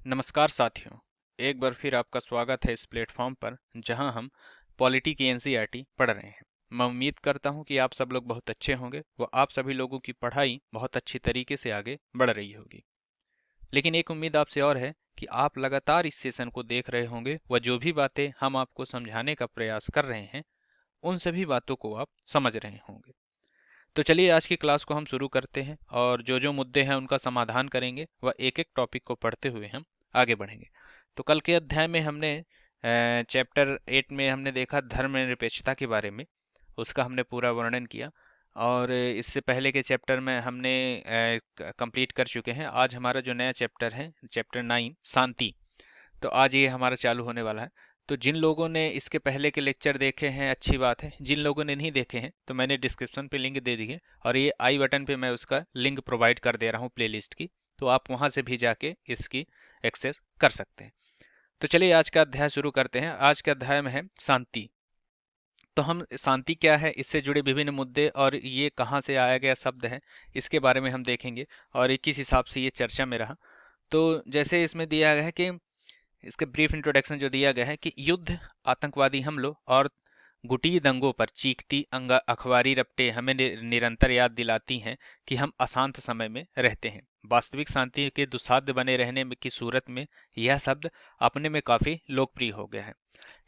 नमस्कार साथियों। एक बार फिर आपका स्वागत है इस प्लेटफॉर्म पर जहां हम पॉलिटी की एनसीईआरटी पढ़ रहे हैं। मैं उम्मीद करता हूं कि आप सब लोग बहुत अच्छे होंगे व आप सभी लोगों की पढ़ाई बहुत अच्छी तरीके से आगे बढ़ रही होगी। लेकिन एक उम्मीद आपसे और है कि आप लगातार इस सेशन को देख रहे होंगे व जो भी बातें हम आपको समझाने का प्रयास कर रहे हैं उन सभी बातों को आप समझ रहे होंगे। तो चलिए आज की क्लास को हम शुरू करते हैं और जो जो मुद्दे हैं उनका समाधान करेंगे व एक एक टॉपिक को पढ़ते हुए हम आगे बढ़ेंगे। तो कल के अध्याय में हमने चैप्टर 8 में हमने देखा धर्मनिरपेक्षता के बारे में, उसका हमने पूरा वर्णन किया। और इससे पहले के चैप्टर में हमने कंप्लीट कर चुके हैं। आज हमारा जो नया चैप्टर है चैप्टर 9 शांति, तो आज ये हमारा चालू होने वाला है। तो जिन लोगों ने इसके पहले के लेक्चर देखे हैं अच्छी बात है, जिन लोगों ने नहीं देखे हैं तो मैंने डिस्क्रिप्शन पे लिंक दे दी है और ये आई बटन पे मैं उसका लिंक प्रोवाइड कर दे रहा हूँ प्लेलिस्ट की, तो आप वहाँ से भी जाके इसकी एक्सेस कर सकते हैं। तो चलिए आज का अध्याय शुरू करते हैं। आज के अध्याय में है शांति। तो हम शांति क्या है, इससे जुड़े विभिन्न मुद्दे और ये कहाँ से आया गया शब्द है, इसके बारे में हम देखेंगे और ये किस हिसाब से ये चर्चा में रहा। तो जैसे इसमें दिया गया है कि इसका ब्रीफ इंट्रोडक्शन जो दिया गया है कि युद्ध, आतंकवादी हमलों और गुटी दंगों पर चीखती अखबारी रपटें हमें निरंतर याद दिलाती हैं कि हम अशांत समय में रहते हैं। वास्तविक शांति के दुस्साध्य बने रहने की सूरत में यह शब्द अपने में काफी लोकप्रिय हो गया है।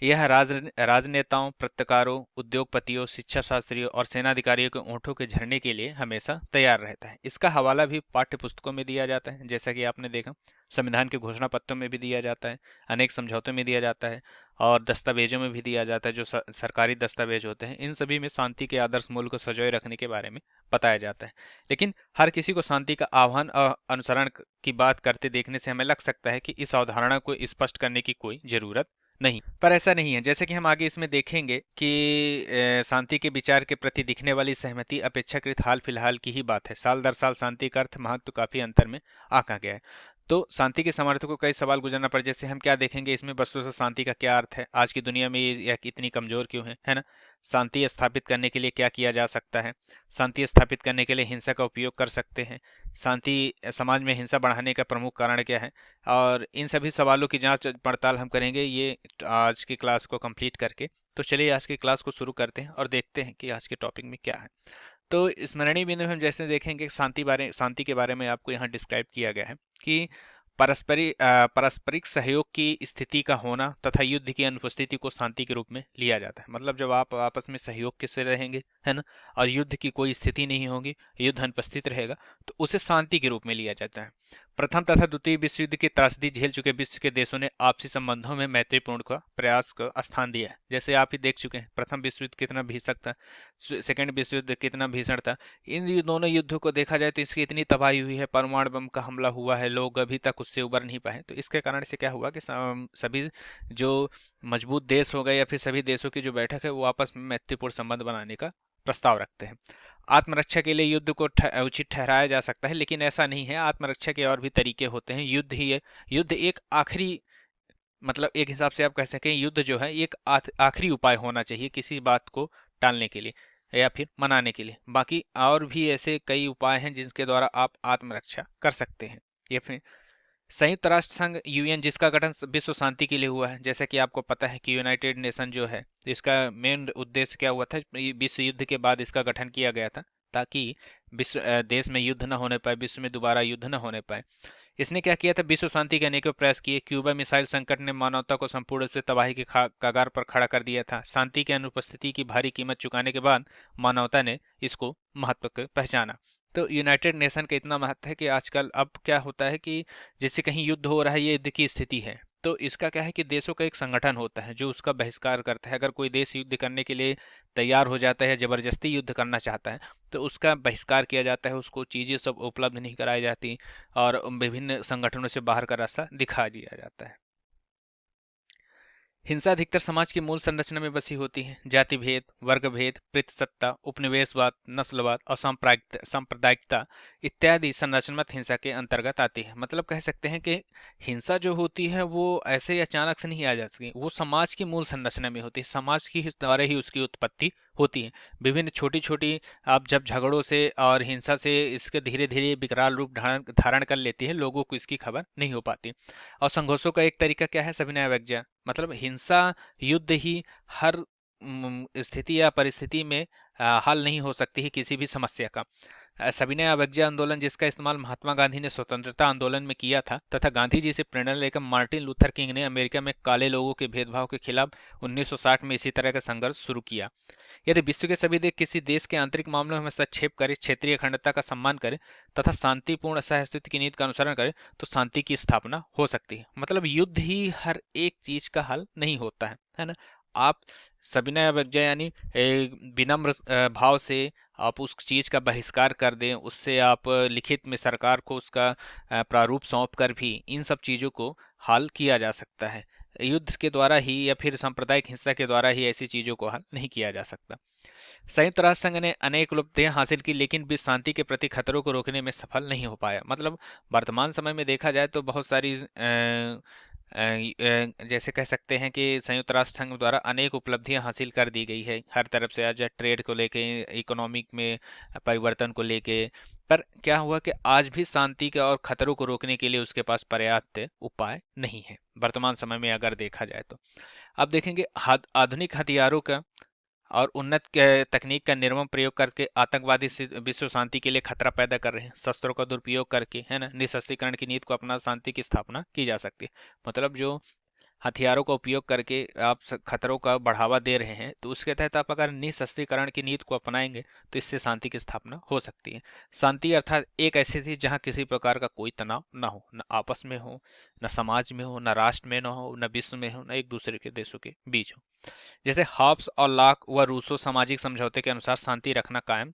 यह राजनेताओं, पत्रकारों, उद्योगपतियों, शिक्षा शास्त्रियों और सेनाधिकारियों के ओंठों के झरने के लिए हमेशा तैयार रहता है। इसका हवाला भी पाठ्य पुस्तकों में दिया जाता है, जैसा कि आपने देखा। संविधान के घोषणा पत्रों में भी दिया जाता है, अनेक समझौतों में दिया जाता है और दस्तावेजों में भी दिया जाता है। जो सरकारी दस्तावेज होते हैं इन सभी में शांति के आदर्श मूल्य को सजोए रखने के बारे में बताया जाता है। लेकिन हर किसी को शांति का आह्वान और अनुसरण की बात करते देखने से हमें लग सकता है कि इस अवधारणा को स्पष्ट करने की कोई जरूरत नहीं, पर ऐसा नहीं है। जैसे कि हम आगे इसमें देखेंगे कि शांति के विचार के प्रति दिखने वाली सहमति अपेक्षाकृत हाल फिलहाल की ही बात है। साल दर साल शांति का अर्थ महत्व काफी अंतर में आंका गया है। तो शांति के समर्थकों को कई सवाल गुजरना पड़े। जैसे हम क्या देखेंगे इसमें, वस्तुतः शांति का क्या अर्थ है, आज की दुनिया में ये इतनी कमजोर क्यों है ना। शांति स्थापित करने के लिए क्या किया जा सकता है, शांति स्थापित करने के लिए हिंसा का उपयोग कर सकते हैं, शांति समाज में हिंसा बढ़ाने का प्रमुख कारण क्या है, और इन सभी सवालों की जांच पड़ताल हम करेंगे ये आज की क्लास को कंप्लीट करके। तो चलिए आज की क्लास को शुरू करते हैं और देखते हैं कि आज के टॉपिक में क्या है। तो स्मरणीय बिंदु में हम जैसे देखेंगे शांति के बारे में आपको यहाँ डिस्क्राइब किया गया है कि पारस्परिक सहयोग की स्थिति का होना तथा युद्ध की अनुपस्थिति को शांति के रूप में लिया जाता है। मतलब जब आप आपस में सहयोग के से रहेंगे, है ना, और युद्ध की कोई स्थिति नहीं होगी, युद्ध अनुपस्थित रहेगा, तो उसे शांति के रूप में लिया जाता है। प्रथम तथा द्वितीय विश्व युद्ध की त्रासदी झेल चुके विश्व के देशों ने आपसी संबंधों में मैत्रीपूर्ण का प्रयास का स्थान दिया है। जैसे आप ही देख चुके हैं प्रथम विश्व युद्ध कितना भीषण था, सेकेंड विश्व युद्ध कितना भीषण था। इन दोनों युद्धों को देखा जाए तो इसकी इतनी तबाही हुई है, परमाणु बम का हमला हुआ है, लोग अभी तक उससे उबर नहीं पाए। तो इसके कारण से क्या हुआ कि सभी जो मजबूत देश हो गए या फिर सभी देशों की जो बैठक है वो आपस में मैत्रीपूर्ण संबंध बनाने का प्रस्ताव रखते हैं। आत्मरक्षा के लिए युद्ध को उचित ठहराया जा सकता है, लेकिन ऐसा नहीं है। आत्मरक्षा के और भी तरीके होते हैं। युद्ध ही है, युद्ध एक आखिरी, मतलब एक हिसाब से आप कह सकें युद्ध जो है एक आखिरी उपाय होना चाहिए किसी बात को टालने के लिए या फिर मनाने के लिए। बाकी और भी ऐसे कई उपाय हैं जिसके द्वारा आप आत्मरक्षा कर सकते हैं। ये फिर संयुक्त राष्ट्र संघ यूएन, जिसका गठन विश्व शांति के लिए हुआ है। जैसे कि आपको पता है कि यूनाइटेड नेशन जो है इसका मेन उद्देश्य क्या हुआ था, विश्व युद्ध के बाद इसका गठन किया गया था ताकि विश्व देश में युद्ध न होने पाए, विश्व में दोबारा युद्ध न होने पाए। इसने क्या किया था, विश्व शांति के अनेकों प्रयास किए। क्यूबा मिसाइल संकट ने मानवता को संपूर्ण रूप से तबाही के कगार पर खड़ा कर दिया था। शांति की अनुपस्थिति की भारी कीमत चुकाने के बाद मानवता ने इसको महत्व को पहचाना। तो यूनाइटेड नेशन का इतना महत्व है कि आजकल अब क्या होता है कि जैसे कहीं युद्ध हो रहा है, ये युद्ध की स्थिति है, तो इसका क्या है कि देशों का एक संगठन होता है जो उसका बहिष्कार करता है। अगर कोई देश युद्ध करने के लिए तैयार हो जाता है, जबरदस्ती युद्ध करना चाहता है, तो उसका बहिष्कार किया जाता है, उसको चीजें सब उपलब्ध नहीं कराई जाती और विभिन्न संगठनों से बाहर का रास्ता दिखा दिया जाता है। हिंसा अधिकतर समाज की मूल संरचना में बसी होती है। जाति भेद, वर्ग भेद, प्रीतिसत्ता, उपनिवेशवाद, नस्लवाद और सांप्रदायिकता इत्यादि संरचनात्मक हिंसा के अंतर्गत आती है। मतलब कह सकते हैं कि हिंसा जो होती है वो ऐसे ही अचानक से नहीं आ जाती, वो समाज की मूल संरचना में होती है। समाज की द्वारा ही उसकी उत्पत्ति होती हैं। विभिन्न छोटी छोटी आप जब झगड़ों से और हिंसा से इसके धीरे धीरे विकराल रूप धारण धारण कर लेती है, लोगों को इसकी खबर नहीं हो पाती। और संघर्षों का एक तरीका क्या है? सविनय अवज्ञा, मतलब हिंसा, युद्ध ही हर स्थिति या परिस्थिति में हल नहीं हो सकती है किसी भी समस्या का। सविनय अवज्ञा आंदोलन, जिसका इस्तेमाल महात्मा गांधी ने स्वतंत्रता आंदोलन में किया था तथा गांधी जी से प्रेरणा लेकर मार्टिन लूथर किंग ने अमेरिका में काले लोगों के भेदभाव के खिलाफ 1960 में इसी तरह का संघर्ष शुरू किया। यदि विश्व के सभी देश किसी देश के आंतरिक मामलों में हस्तक्षेप करें, क्षेत्रीय अखंडता का सम्मान करें तथा शांतिपूर्ण सहअस्तित्व की नीति का अनुसरण करें, तो शांति की स्थापना हो सकती है। मतलब युद्ध ही हर एक चीज का हल नहीं होता है ना। आप सविनय अवज्ञा यानी विनम्र भाव से आप उस चीज का बहिष्कार कर दें, उससे आप लिखित में सरकार को उसका प्रारूप सौंप कर भी इन सब चीजों को हल किया जा सकता है। युद्ध के द्वारा ही या फिर सांप्रदायिक हिंसा के द्वारा ही ऐसी चीजों को हल नहीं किया जा सकता। संयुक्त राष्ट्र संघ ने अनेक उपलब्धियां हासिल की, लेकिन विश्व शांति के प्रति खतरों को रोकने में सफल नहीं हो पाया। मतलब वर्तमान समय में देखा जाए तो बहुत सारी जैसे कह सकते हैं कि संयुक्त राष्ट्र संघ द्वारा अनेक उपलब्धियां हासिल कर दी गई है हर तरफ से, आज ट्रेड को लेके, इकोनॉमिक में परिवर्तन को लेके। पर क्या हुआ कि आज भी शांति के और खतरों को रोकने के लिए उसके पास पर्याप्त उपाय नहीं है वर्तमान समय में अगर देखा जाए तो। अब देखेंगे आधुनिक हथियारों का और उन्नत तकनीक का निर्मम प्रयोग करके आतंकवादी विश्व शांति के लिए खतरा पैदा कर रहे हैं। शस्त्रों का दुरुपयोग करके, है ना, निशस्त्रीकरण की नीति को अपना शांति की स्थापना की जा सकती है। मतलब जो हथियारों का उपयोग करके आप खतरों का बढ़ावा दे रहे हैं, तो उसके तहत आप अगर निशस्त्रीकरण की नीति को अपनाएंगे तो इससे शांति की स्थापना हो सकती है। शांति अर्थात एक ऐसी थी जहां किसी प्रकार का कोई तनाव ना हो, न आपस में हो, न समाज में हो, न राष्ट्र में न हो, न विश्व में हो, न एक दूसरे के देशों के बीच हो। जैसे हॉब्स और लॉक व रूसो सामाजिक समझौते के अनुसार शांति रखना कायम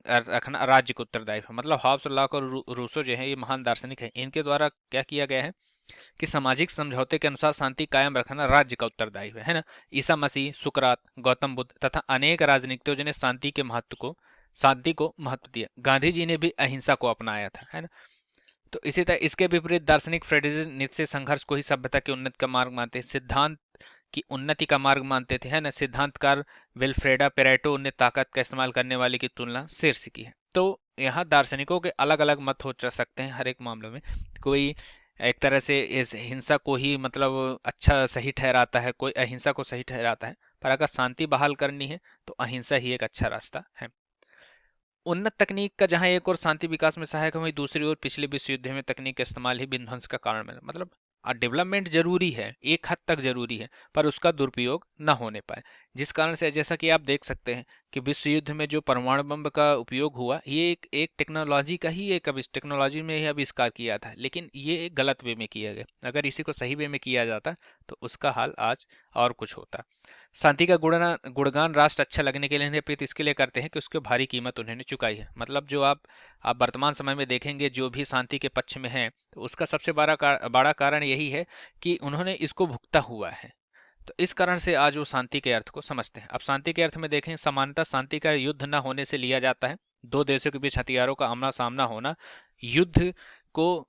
रखना राज्य को उत्तरदायी है। मतलब हॉब्स, लॉक और रूसो जो है ये महान दार्शनिक है, इनके द्वारा क्या किया गया है कि सामाजिक समझौते के अनुसार शांति कायम रखना राज्य का उत्तरदायी है ना। ईसा मसीह, सुकरात, गौतम बुद्ध तथा अनेक राजनीतिज्ञों ने शांति को महत्व दिया। गांधी जी ने भी अहिंसा को अपनाया था, है ना। तो इसी तरह इसके विपरीत दार्शनिक फ्रेडरिक नीत्शे संघर्ष को ही सभ्यता की उन्नति का मार्ग मानते, सिद्धांत की उन्नति का मार्ग मानते थे, है ना। सिद्धांतकार विल्फ्रेडा पेरेटो ने ताकत का इस्तेमाल करने वाले की तुलना शेर से की है। तो यहाँ दार्शनिकों के अलग अलग मत हो सकते हैं हर एक मामले में। कोई एक तरह से इस हिंसा को ही मतलब अच्छा सही ठहराता है, कोई अहिंसा को सही ठहराता है। पर अगर शांति बहाल करनी है तो अहिंसा ही एक अच्छा रास्ता है। उन्नत तकनीक का जहां एक और शांति विकास में सहायक है, वहीं दूसरी ओर पिछले विश्व युद्ध में तकनीक का इस्तेमाल ही विध्वंस का कारण बना। मतलब डेवलपमेंट जरूरी है, एक हद तक जरूरी है, पर उसका दुरुपयोग न होने पाए, जिस कारण से जैसा कि आप देख सकते हैं कि विश्व युद्ध में जो परमाणु बम का उपयोग हुआ, ये एक टेक्नोलॉजी का ही एक टेक्नोलॉजी में ही आविष्कार किया था, लेकिन ये एक गलत वे में किया गया। अगर इसी को सही वे में किया जाता तो उसका हाल आज और कुछ होता। शांति का गुणगान राष्ट्र अच्छा लगने के लिए नहीं, अपितु इसके लिए करते हैं कि उसकी भारी कीमत उन्होंने चुकाई है। मतलब जो आप वर्तमान समय में देखेंगे जो भी शांति के पक्ष में है, तो उसका सबसे बड़ा कारण यही है कि उन्होंने इसको भुगता हुआ है। तो इस कारण से आज वो शांति के अर्थ को समझते हैं। अब शांति के अर्थ में देखें, समानता शांति का युद्ध न होने से लिया जाता है। दो देशों के बीच हथियारों का आमना सामना होना युद्ध को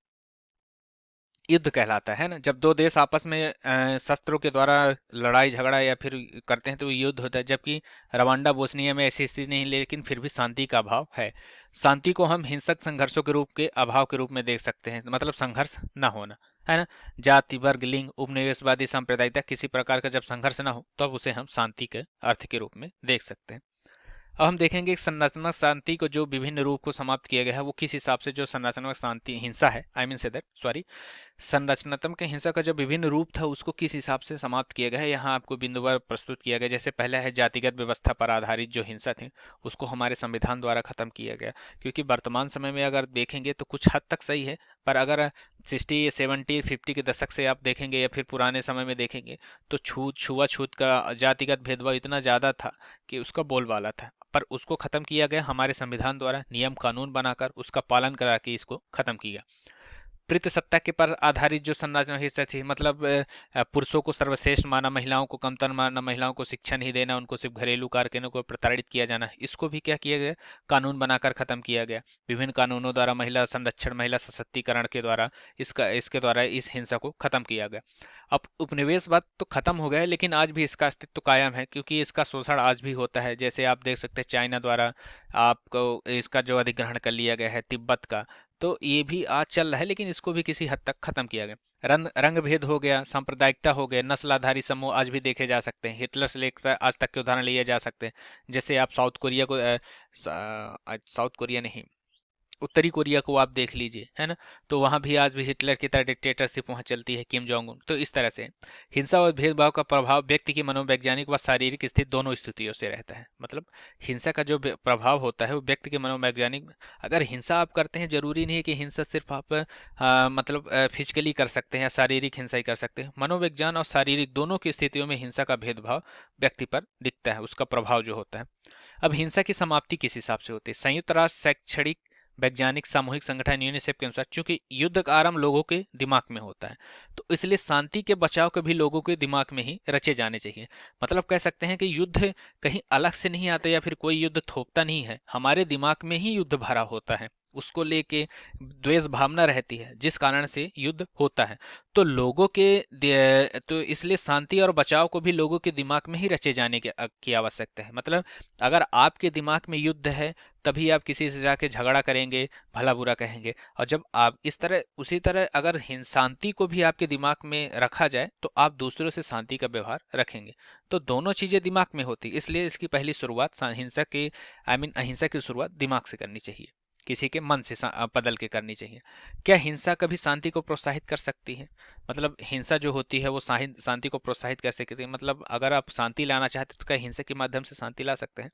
युद्ध कहलाता है ना। जब दो देश आपस में शस्त्रों के द्वारा लड़ाई झगड़ा या फिर करते हैं तो युद्ध होता है। जबकि रवांडा बोस्निया में ऐसी स्थिति नहीं, लेकिन फिर भी शांति का अभाव है। शांति को हम हिंसक संघर्षों के रूप के अभाव के रूप में देख सकते हैं, मतलब संघर्ष न होना, है ना। जाति, वर्ग, लिंग, उपनिवेशवादी सांप्रदायिकता, किसी प्रकार का जब संघर्ष न हो तब उसे हम शांति के अर्थ के रूप में देख सकते हैं। अब हम देखेंगे कि संरचनात्मक शांति को जो विभिन्न रूप को समाप्त किया गया है, वो किस हिसाब से जो संरचनात्मक शांति हिंसा है, I mean say that sorry, संरचनात्मक हिंसा का जो विभिन्न रूप था उसको किस हिसाब से समाप्त किया गया है, यहाँ आपको बिंदुवार प्रस्तुत किया गया। जैसे पहला है जातिगत व्यवस्था पर आधारित जो हिंसा थी, उसको हमारे संविधान द्वारा खत्म किया गया। क्योंकि वर्तमान समय में अगर देखेंगे तो कुछ हद तक सही है, पर अगर 60, 70, 50 के दशक से आप देखेंगे या फिर पुराने समय में देखेंगे तो छुआछूत का, जातिगत भेदभाव इतना ज़्यादा था कि उसका बोलबाला था। पर उसको खत्म किया गया हमारे संविधान द्वारा, नियम कानून बनाकर उसका पालन करा के इसको खत्म किया। सत्ता के पर आधारित जो संरचना हिस्सा थी, मतलब पुरुषों को सर्वश्रेष्ठ माना, महिलाओं को कमतर माना, महिलाओं को शिक्षा नहीं देना, उनको सिर्फ घरेलू कार्यों को प्रताड़ित किया जाना, इसको भी क्या किया गया, कानून बनाकर खत्म किया गया। विभिन्न कानूनों द्वारा महिला संरक्षण, महिला सशक्तिकरण के द्वारा इसके द्वारा इस हिंसा को खत्म किया गया। अब उपनिवेशवाद तो खत्म हो गया है, लेकिन आज भी इसका अस्तित्व कायम है, क्योंकि इसका शोषण आज भी होता है। जैसे आप देख सकते हैं चाइना द्वारा आपको इसका जो अधिग्रहण कर लिया गया है तिब्बत का, तो ये भी आज चल रहा है, लेकिन इसको भी किसी हद तक खत्म किया गया। रंग भेद हो गया, सांप्रदायिकता हो गया, नस्ल आधारित समूह आज भी देखे जा सकते हैं। हिटलर से लेकर आज तक के उदाहरण लिए जा सकते हैं। जैसे आप साउथ कोरिया नहीं, उत्तरी कोरिया को आप देख लीजिए, है ना, तो वहां भी आज भी हिटलर की तरह डिक्टेटरशिप वहां चलती है, किम जोंग उन। तो इस तरह से हिंसा और भेदभाव का प्रभाव व्यक्ति की मनोवैज्ञानिक व शारीरिक स्थिति दोनों स्थितियों से रहता है। मतलब हिंसा का जो प्रभाव होता है वो व्यक्ति के मनोवैज्ञानिक, अगर हिंसा आप करते हैं, जरूरी नहीं है कि हिंसा सिर्फ आप मतलब फिजिकली कर सकते हैं या शारीरिक हिंसा ही कर सकते हैं। मनोविज्ञान और शारीरिक दोनों की स्थितियों में हिंसा का भेदभाव व्यक्ति पर दिखता है, उसका प्रभाव जो होता है। अब हिंसा की समाप्ति किस हिसाब से होती है? संयुक्त राष्ट्र शैक्षणिक वैज्ञानिक सामूहिक संगठन यूनिसेफ के अनुसार, चूंकि युद्ध का आरंभ लोगों के दिमाग में होता है, तो इसलिए शांति के बचाव के भी लोगों के दिमाग में ही रचे जाने चाहिए। मतलब कह सकते हैं कि युद्ध कहीं अलग से नहीं आता या फिर कोई युद्ध थोपता नहीं है, हमारे दिमाग में ही युद्ध भरा होता है, उसको लेके द्वेष भावना रहती है, जिस कारण से युद्ध होता है। तो तो इसलिए शांति और बचाव को भी लोगों के दिमाग में ही रचे जाने की आवश्यकता है। मतलब अगर आपके दिमाग में युद्ध है, तभी आप किसी से जाके झगड़ा करेंगे, भला बुरा कहेंगे। और जब आप इस तरह, उसी तरह अगर शांति को भी आपके दिमाग में रखा जाए, तो आप दूसरों से शांति का व्यवहार रखेंगे। तो दोनों चीजें दिमाग में होती, इसलिए इसकी पहली शुरुआत अहिंसा की शुरुआत दिमाग से करनी चाहिए, किसी के मन से बदल के करनी चाहिए। क्या हिंसा कभी शांति को प्रोत्साहित कर सकती है? मतलब हिंसा जो होती है वो शांति को प्रोत्साहित कर सकती है। मतलब अगर आप शांति लाना चाहते हैं तो क्या हिंसा के माध्यम से शांति ला सकते हैं?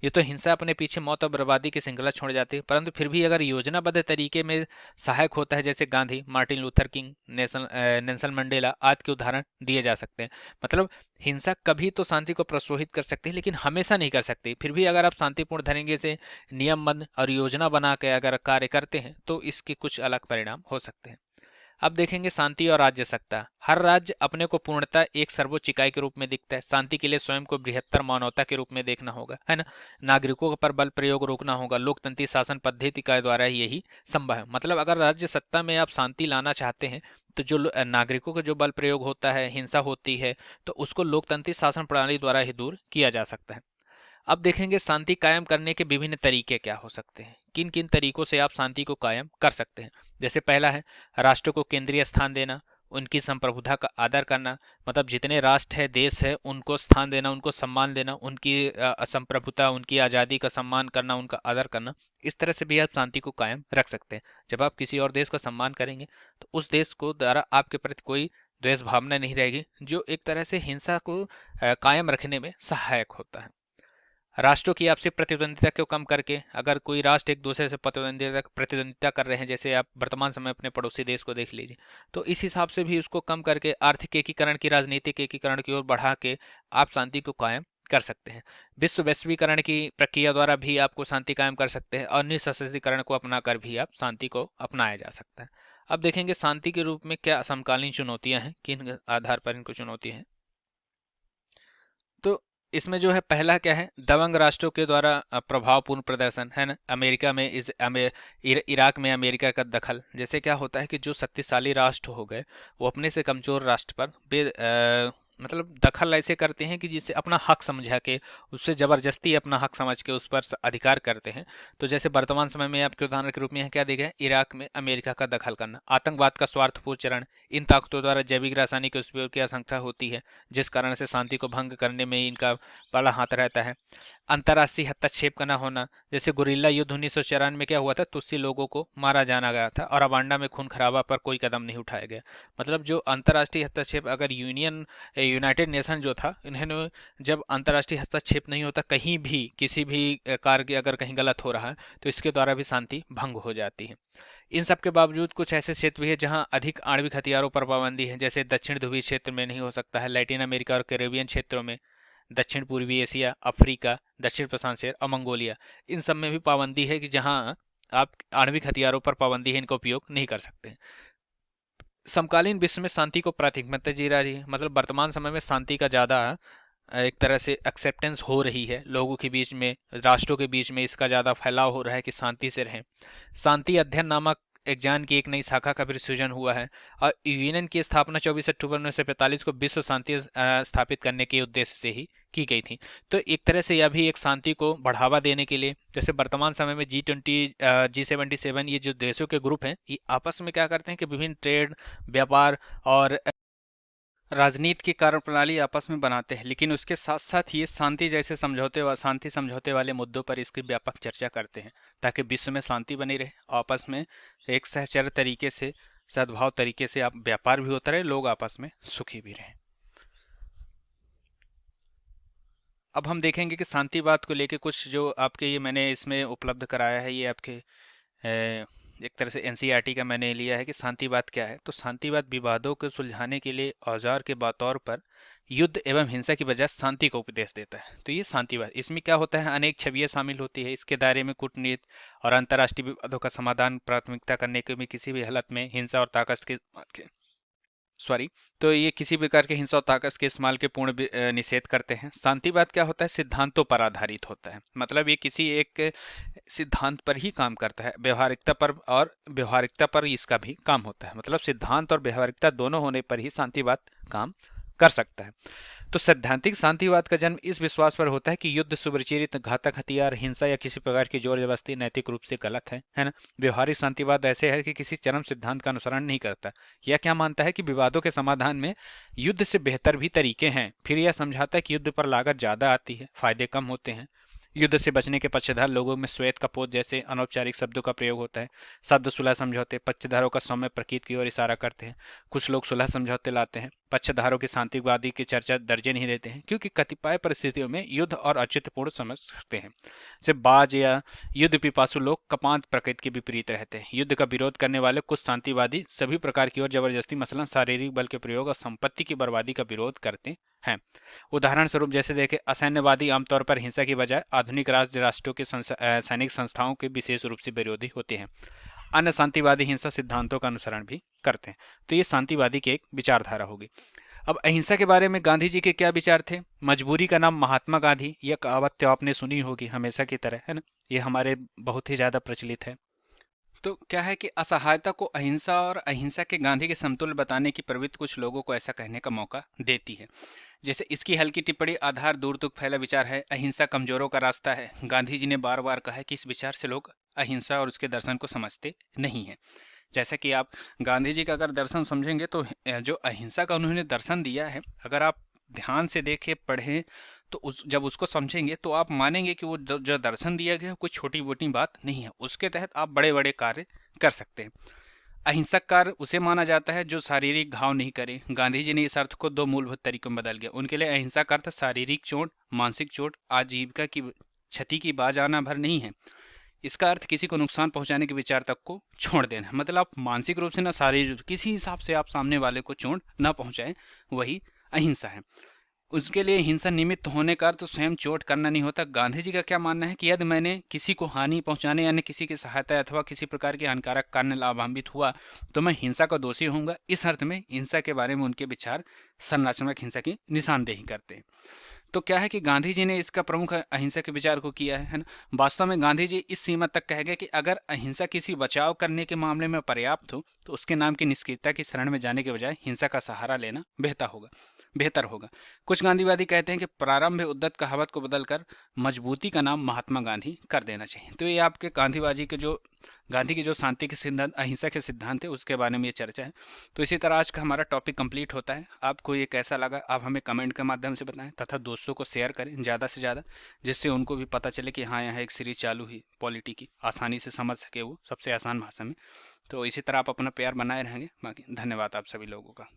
ये तो हिंसा अपने पीछे मौत और बर्बादी की श्रृंखला छोड़ जाती है, परंतु फिर भी अगर योजनाबद्ध तरीके में सहायक होता है, जैसे Gandhi, Martin Luther king, Nelson Mandela आदि के उदाहरण दिए जा सकते हैं। मतलब हिंसा कभी तो शांति को प्रोत्साहित कर सकती है, लेकिन हमेशा नहीं कर सकती। फिर भी अगर आप शांतिपूर्ण तरीके से नियमबद्ध और योजना बना के अगर कार्य करते हैं, तो इसके कुछ अलग परिणाम हो सकते हैं। अब देखेंगे शांति और राज्य सत्ता। हर राज्य अपने को पूर्णतः एक सर्वोच्च इकाई के रूप में दिखता है। शांति के लिए स्वयं को बृहत्तर मानवता के रूप में देखना होगा, है ना। नागरिकों पर बल प्रयोग रोकना होगा। लोकतंत्री शासन पद्धति के द्वारा यही संभव है। मतलब अगर राज्य सत्ता में आप शांति लाना चाहते हैं, तो जो नागरिकों का जो बल प्रयोग होता है, हिंसा होती है, तो उसको लोकतंत्री शासन प्रणाली द्वारा ही दूर किया जा सकता है। अब देखेंगे शांति कायम करने के विभिन्न तरीके क्या हो सकते हैं, किन किन तरीकों से आप शांति को कायम कर सकते हैं। जैसे पहला है राष्ट्र को केंद्रीय स्थान देना, उनकी संप्रभुता का आदर करना। मतलब जितने राष्ट्र है, देश है, उनको स्थान देना, उनको सम्मान देना, उनकी संप्रभुता, उनकी आज़ादी का सम्मान करना, उनका आदर करना। इस तरह से भी आप शांति को कायम रख सकते हैं। जब आप किसी और देश का सम्मान करेंगे, तो उस देश को द्वारा आपके प्रति कोई द्वेष भावना नहीं रहेगी, जो एक तरह से हिंसा को कायम रखने में सहायक होता है। राष्ट्रों की आपसी प्रतिद्वंदिता को कम करके, अगर कोई राष्ट्र एक दूसरे से प्रतिद्वंदिता कर रहे हैं, जैसे आप वर्तमान समय अपने पड़ोसी देश को देख लीजिए, तो इस हिसाब से भी उसको कम करके आर्थिक एकीकरण की, राजनीतिक एकीकरण की ओर बढ़ा के आप शांति को कायम कर सकते हैं। विश्व वैश्वीकरण की प्रक्रिया द्वारा भी आपको शांति कायम कर सकते हैं, और निःशस्त्रीकरण को अपनाकर भी आप शांति को अपनाया जा सकता है। अब देखेंगे शांति के रूप में क्या समकालीन चुनौतियां हैं, किन आधार पर इनको चुनौती है। तो इसमें जो है पहला क्या है, दबंग राष्ट्रों के द्वारा प्रभावपूर्ण प्रदर्शन, है ना। अमेरिका में इराक में अमेरिका का दखल। जैसे क्या होता है कि जो शक्तिशाली राष्ट्र हो गए, वो अपने से कमजोर राष्ट्र पर मतलब दखल ऐसे करते हैं कि जिसे अपना हक समझा के, उससे जबरदस्ती अपना हक समझ के उस पर अधिकार करते हैं। तो जैसे वर्तमान समय में आपके उदाहरण के रूप में क्या देखा है, इराक में अमेरिका का दखल करना। आतंकवाद का स्वार्थपूर्ण चरण, इन ताकतों द्वारा जैविक रासायनिक उपयोग की आशंका होती है, जिस कारण से शांति को भंग करने में इनका बड़ा हाथ रहता है। अंतर्राष्ट्रीय हस्तक्षेप का न होना, जैसे गुरिल्ला युद्ध 1994 में क्या हुआ था, तुस्सी लोगों को मारा जाना गया था, और रवांडा में खून खराबा पर कोई कदम नहीं उठाया गया। मतलब जो अंतर्राष्ट्रीय हस्तक्षेप, अगर यूनाइटेड नेशन जो था, इन्होंने जब अंतर्राष्ट्रीय हस्तक्षेप नहीं होता कहीं भी, किसी भी कार्य अगर कहीं गलत हो रहा है, तो इसके द्वारा भी शांति भंग हो जाती है। इन सब के बावजूद कुछ ऐसे क्षेत्र भी है जहां अधिक आणविक हथियारों पर पाबंदी है, जैसे दक्षिण ध्रुवीय क्षेत्र में नहीं हो सकता है, लैटिन अमेरिका और कैरेबियन क्षेत्रों में, दक्षिण पूर्वी एशिया, अफ्रीका, दक्षिण प्रशांत क्षेत्र और मंगोलिया, इन सब में भी पाबंदी है कि जहां आप आणविक हथियारों पर पाबंदी है, इनका उपयोग नहीं कर सकते। समकालीन विश्व में शांति को प्राथमिकता दी जा रही है, मतलब वर्तमान समय में शांति का ज़्यादा एक तरह से एक्सेप्टेंस हो रही है लोगों के बीच में, राष्ट्रों के बीच में इसका ज़्यादा फैलाव हो रहा है कि शांति से रहें। शांति अध्ययन नामक ज्ञान की एक नई शाखा का भी सृजन हुआ है और यूएन की स्थापना 24 अक्टूबर 1945 को विश्व शांति स्थापित करने के उद्देश्य से ही की गई थी। तो एक तरह से यह भी एक शांति को बढ़ावा देने के लिए, जैसे वर्तमान समय में G20 G77 ये जो देशों के ग्रुप हैं, ये आपस में क्या करते हैं कि विभिन्न ट्रेड, व्यापार और राजनीति की कार्यप्रणाली आपस में बनाते हैं, लेकिन उसके साथ साथ ये शांति जैसे शांति समझौते वाले मुद्दों पर इसकी व्यापक चर्चा करते हैं, ताकि विश्व में शांति बनी रहे, आपस में एक सहचर्य तरीके से, सद्भाव तरीके से आप व्यापार भी होता रहे, लोग आपस में सुखी भी रहें। अब हम देखेंगे कि शांतिवाद को लेके कुछ जो आपके ये मैंने इसमें उपलब्ध कराया है, ये आपके एक तरह से एनसीईआरटी का मैंने लिया है कि शांतिवाद क्या है। तो शांतिवाद विवादों को सुलझाने के लिए औजार के तौर पर युद्ध एवं हिंसा की बजाय शांति को उपदेश देता है। तो ये शांतिवाद, इसमें क्या होता है, अनेक छवियां शामिल होती है। इसके दायरे में कूटनीति और अंतर्राष्ट्रीय विवादों का समाधान प्राथमिकता करने के भी किसी भी हालत में हिंसा और ताकत के सॉरी तो ये किसी प्रकार के हिंसा और ताकत के इस्तेमाल के पूर्ण निषेध करते हैं। शांतिवाद क्या होता है, सिद्धांतों पर आधारित होता है, मतलब ये किसी एक सिद्धांत पर ही काम करता है, व्यवहारिकता पर इसका भी काम होता है, मतलब सिद्धांत और व्यवहारिकता दोनों होने पर ही शांतिवाद काम कर सकता है। तो सैद्धांतिक शांतिवाद का जन्म इस विश्वास पर होता है कि युद्ध, सुपरचिरित घातक हथियार, हिंसा या किसी प्रकार की जोर जबरदस्ती नैतिक रूप से गलत है ना। व्यवहारिक शांतिवाद ऐसे है कि किसी चरम सिद्धांत का अनुसरण नहीं करता। यह क्या मानता है कि विवादों के समाधान में युद्ध से बेहतर भी तरीके हैं। फिर यह समझाता है कि युद्ध पर लागत ज्यादा आती है, फायदे कम होते हैं। युद्ध से बचने के पक्षधर लोगों में श्वेत कपोत जैसे अनौपचारिक शब्दों का प्रयोग होता है। शब्द सुलह समझौते पक्षधारों का सौम्य प्रकृति की ओर इशारा करते हैं। कुछ लोग सुलह समझौते लाते हैं, पक्षधारों की शांतिवादी की चर्चा दर्जे नहीं देते हैं, क्योंकि कतिपय परिस्थितियों में युद्ध और औचित्यपूर्ण समझ सकते हैं। जैसे बाज या युद्ध पिपासु लोग कपांत प्रकृति के विपरीत रहते हैं। युद्ध का विरोध करने वाले कुछ शांतिवादी सभी प्रकार की और जबरदस्ती, मसलन शारीरिक बल के प्रयोग और संपत्ति की बर्बादी का विरोध करते हैं। उदाहरण स्वरूप जैसे देखें, असैन्यवादी आमतौर पर हिंसा की बजाय आधुनिक राष्ट्रों के सैनिक संस्थाओं के विशेष रूप से विरोधी होते हैं। अन्य शांतिवादी हिंसा सिद्धांतों का अनुसरण भी करते हैं। तो ये शांतिवादी की एक विचारधारा होगी। अब अहिंसा के बारे में गांधी जी के क्या विचार थे। मजबूरी का नाम महात्मा गांधी, यह कहावत तो आपने सुनी होगी हमेशा की तरह, है ना। ये हमारे बहुत ही ज्यादा प्रचलित है। तो क्या है कि असहायता को अहिंसा और अहिंसा के गांधी के समतुल्य बताने की प्रवृत्ति कुछ लोगों को ऐसा कहने का मौका देती है। जैसे इसकी हल्की टिप्पणी आधार दूर तक फैला विचार है, अहिंसा कमजोरों का रास्ता है। गांधी जी ने बार बार कहा है कि इस विचार से लोग अहिंसा और उसके दर्शन को समझते नहीं है। जैसे कि आप गांधी जी का अगर दर्शन समझेंगे तो जो अहिंसा का उन्होंने दर्शन दिया है, अगर आप ध्यान से देखें, पढ़ें, तो जब उसको समझेंगे तो आप मानेंगे कि वो जो दर्शन दिया गया कोई छोटी मोटी बात नहीं है। उसके तहत आप बड़े बड़े कार्य कर सकते हैं। अहिंसक कार्य उसे माना जाता है जो शारीरिक घाव नहीं करे। गांधी जी ने इस अर्थ को दो मूलभूत तरीकों में बदल गया। उनके लिए अहिंसा का अर्थ शारीरिक चोट, मानसिक चोट, आजीविका की क्षति की बाज आना भर नहीं है। इसका अर्थ किसी को नुकसान पहुंचाने के विचार तक को छोड़ देना, मतलब आप मानसिक रूप से ना शारीरिक, किसी हिसाब से आप सामने वाले को चोट न पहुंचाएं, वही अहिंसा है। उसके लिए हिंसा निमित्त होने का अर्थ स्वयं चोट करना नहीं होता। गांधी जी का क्या मानना है कि यदि मैंने किसी को हानि पहुंचाने यानी किसी की सहायता अथवा किसी प्रकार के हानिकारक कारण लाभान्वित हुआ तो मैं हिंसा का दोषी होऊंगा। इस अर्थ में हिंसा के बारे में उनके विचार संरचनात्मक हिंसा की निशानदेही करते हैं। तो क्या है कि गांधी जी ने इसका प्रमुख अहिंसा के विचार को किया है ना। वास्तव में गांधी जी इस सीमा तक कह गए कि अगर अहिंसा किसी बचाव करने के मामले में पर्याप्त हो तो उसके नाम की निष्क्रियता की शरण में जाने के बजाय हिंसा का सहारा लेना बेहतर होगा। कुछ गांधीवादी कहते हैं कि प्रारंभ उद्दत कहावत को बदलकर मजबूती का नाम महात्मा गांधी कर देना चाहिए। तो ये आपके गांधी के जो शांति के सिद्धांत, अहिंसा के सिद्धांत है, उसके बारे में ये चर्चा है। तो इसी तरह आज का हमारा टॉपिक कंप्लीट होता है। आपको ये कैसा लगा आप हमें कमेंट के माध्यम से बताएं तथा दोस्तों को शेयर करें ज़्यादा से ज़्यादा, जिससे उनको भी पता चले कि हाँ, यहाँ एक सीरीज चालू हुई पॉलिटी की, आसानी से समझ सके वो सबसे आसान भाषा में। तो इसी तरह आप अपना प्यार बनाए रहेंगे। बाकी धन्यवाद आप सभी लोगों का।